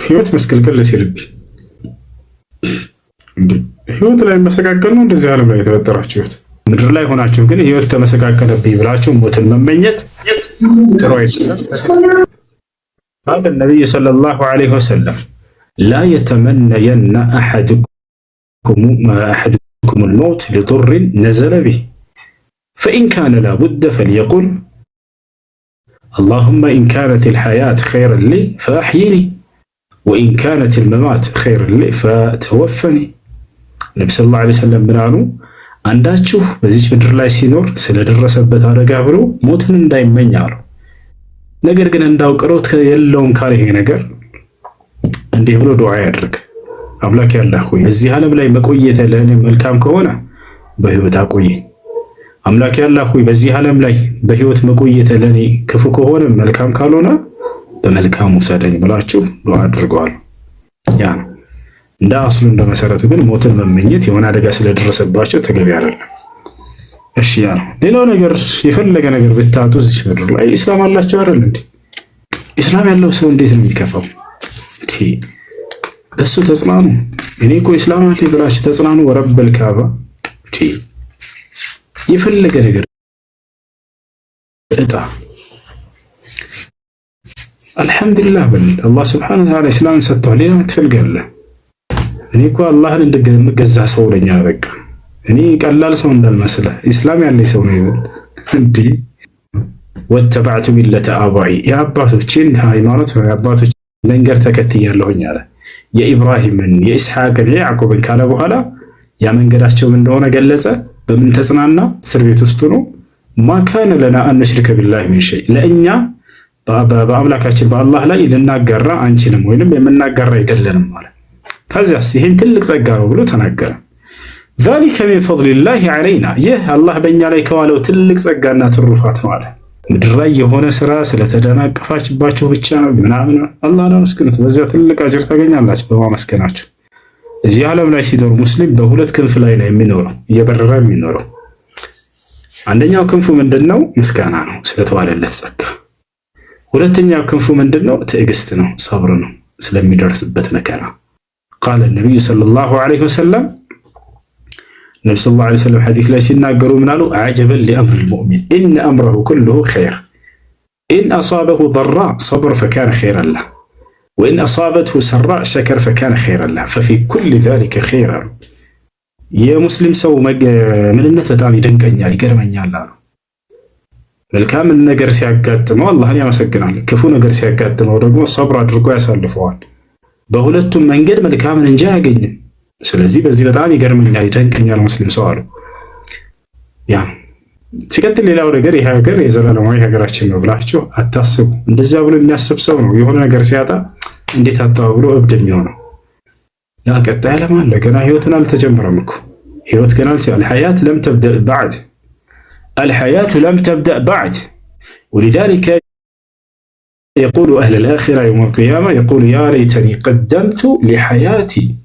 ህይወት መስቀልቅል ሲልብኝ እንዴ ህይወት ላይ መሰቃቀል ነው እንደዚህ ዓለም ላይ የተፈጠራችሁት። ምድር ላይ ሆናችሁ ግን ህይወት ተመሰቃቀለብኝ ብላችሁ ሞትን መመኘት ጥሩ አይደለም። قال النبي صلى الله عليه وسلم لا يتمنين أحدكم الموت لضر نزل به فإن كان لا بد فليقل اللهم إن كانت الحياة خيرا لي فأحيني وإن كانت الممات خيرا لي فتوفني. النبي صلى الله عليه وسلم بنانو አንዳችሁ በዚህ ምድር ላይ ሲኖር ስለደረሰበት አደጋ ብሎ ሞትን እንዳይመኝ አሉ። ነገር ግን እንዳውቀሮት የለውም ካለ ይሄ ነገር እንዲህ ብሎ ዱዓ ያድርግ። አምላክ ያላህ ሆይ በዚህ ዓለም ላይ መቆየት ለእኔ መልካም ከሆነ በህይወት አቆየኝ። አምላክ ያላህ ሆይ በዚህ ዓለም ላይ በህይወት መቆየት ለእኔ ክፉ ከሆነ መልካም ካልሆነ በመልካም ውሰደኝ ብላችሁ ዱዓ አድርገዋል። ያ ነው እንደ አስሉ እንደ መሰረቱ ግን ሞትን መመኘት የሆነ አደጋ ስለደረሰባቸው ተገቢ አይደለም። እሺ ያ ነው። ሌላው ነገር የፈለገ ነገር ብታጡ እዚህ ምድር ላይ ኢስላም አላችሁ አይደል እንዴ? ኢስላም ያለው ሰው እንዴት ነው የሚከፋው? እሱ ተጽናኑ። እኔ እኮ ኢስላም አለ ብላችሁ ተጽናኑ። ወረበል ካባ የፈለገ ነገር እጣ አልሐምዱሊላህ በል አላህ ሱብሓነሁ ወተዓላ ኢስላምን ሰጥቷል። ሌላ ትፈልጋለህ? እኔ እኮ አላህን እንደገዛ ሰው ነኝ። በቃ እኔ ቀላል ሰው እንዳልመስልህ ኢስላም ያለኝ ሰው ነው ይበል እንዴ። ወተባዕቱ ሚለተ አባኢ የአባቶችን ሃይማኖት የአባቶች መንገድ ተከትያለሁኝ አለ። የኢብራሂምን የኢስሐቅን የያዕቆብን ካለ በኋላ ያ መንገዳቸው እንደሆነ ገለጸ። በምን ተጽናና? እስር ቤት ውስጥ ነው። ማካነ ለና አንሽርከ ቢላሂ ሚን ሸይ ለእኛ በአምላካችን በአላህ ላይ ልናጋራ አንችልም ወይንም የምናጋራ አይደለንም ማለት። ከዚያስ ይሄን ትልቅ ጸጋ ነው ብሎ ተናገረ። ዛሊከ ሚን ፈድሊላሂ ዐለይና ይህ አላህ በእኛ ላይ ከዋለው ትልቅ ጸጋና ትሩፋት ነው አለ። ምድር ላይ የሆነ ስራ ስለተደናቀፋችባችሁ ብቻ ምናምን አላህን አመስግኑት፣ በዚያ ትልቅ አጅር ታገኛላችሁ በማመስገናችሁ። እዚህ ዓለም ላይ ሲኖር ሙስሊም በሁለት ክንፍ ላይ ነው የሚኖረው፣ እየበረረ የሚኖረው። አንደኛው ክንፉ ምንድነው? ምስጋና ነው ስለተዋለለት ጸጋ። ሁለተኛው ክንፉ ምንድነው? ትዕግስት ነው፣ ሰብር ነው ስለሚደርስበት መከራ። ቃለ ነብዩ ሰለላሁ ዐለይሂ ወሰለም ነብዩ ሰለላሁ ዐለይሂ ወሰለም ሐዲስ ላይ ሲናገሩ ምን አሉ? አጀበን ሊአምሪል ሙእሚን ኢነ አምረሁ ኩሉሁ ኸይር ኢን አሳበሁ ضራ ሰብረ ፈካነ ኸይረን ለህ ወኢን አሳበትሁ ሰራ ሸከረ ፈካነ ኸይረን ለህ ፈፊ ኩሊ ዛሊከ ኸይር አሉ። የሙስሊም ሰው ምንነት በጣም ይደንቀኛል፣ ይገርመኛል አሉ። መልካም ነገር ሲያጋጥመው አላህን ያመሰግናል፣ ክፉ ነገር ሲያጋጥመው ደግሞ ሰብር አድርጎ ያሳልፈዋል። በሁለቱም መንገድ መልካምን እንጂ አያገኝም። ስለዚህ በዚህ በጣም ይገርመኛል፣ ይደንቀኛል ሙስሊም ሰው አሉ። ያ ሲቀጥል ሌላው ነገር ይሄ ሀገር የዘላለማዊ ሀገራችን ነው ብላችሁ አታስቡ። እንደዛ ብሎ የሚያስብ ሰው ነው የሆነ ነገር ሲያጣ እንዴት አጣው ብሎ እብድ የሚሆነው። ያ ቀጣይ ዓለም አለ፣ ገና ህይወትን አልተጀመረም እኮ ህይወት ገና አልሐያት ለም ተብደእ በዕድ الحياة لم تبدأ بعد ولذلك يقول أهل الآخرة يوم القيامة يقول يا ليتني قدمت لحياتي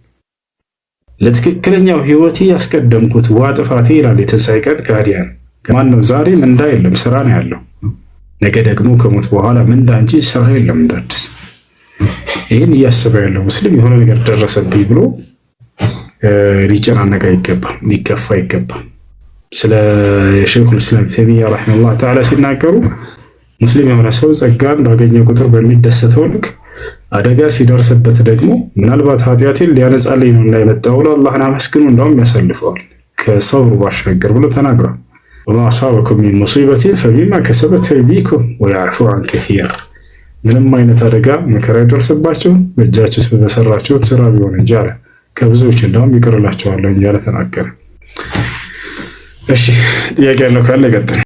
لتككلني وهيوتي أسكدم كنت واتفاتي لالي تنسايكات كاريان كمان نوزاري من دايل لمسراني علو نقدك موك متبوهالا من دانجي سرهي لم دادس إين يسبع له مسلم يهون نقر درس بيبلو ريجان عنك يكبا يكفا يكبا ስለ ሸይኹል ኢስላም ተይሚያ ረሂመሁላህ ተዓላ ሲናገሩ ሙስሊም የሆነ ሰው ጸጋን ባገኘ ቁጥር በሚደሰተው ልክ አደጋ ሲደርስበት ደግሞ ምናልባት ኃጢአቴን ሊያነጻልኝ ነው እና የመጣው ብሎ አላህን አመስግኑ እንደውም ያሳልፈዋል ከሰብሩ ባሻገር ብሎ ተናግሯል። ወማ አሳበኩም ሚን ሙሲበቲን ፈቢማ ከሰበት አይዲኩም ወየዕፉ ዐን ከሲር ምንም አይነት አደጋ መከራ ይደርስባቸው በእጃችሁ በሰራችሁት ስራ ቢሆን እንጂ አለ ከብዙዎች እንደውም ይቅርላቸዋለሁ እያለ ተናገረ። እሺ ጥያቄ ያለው ካለ ቀጥል።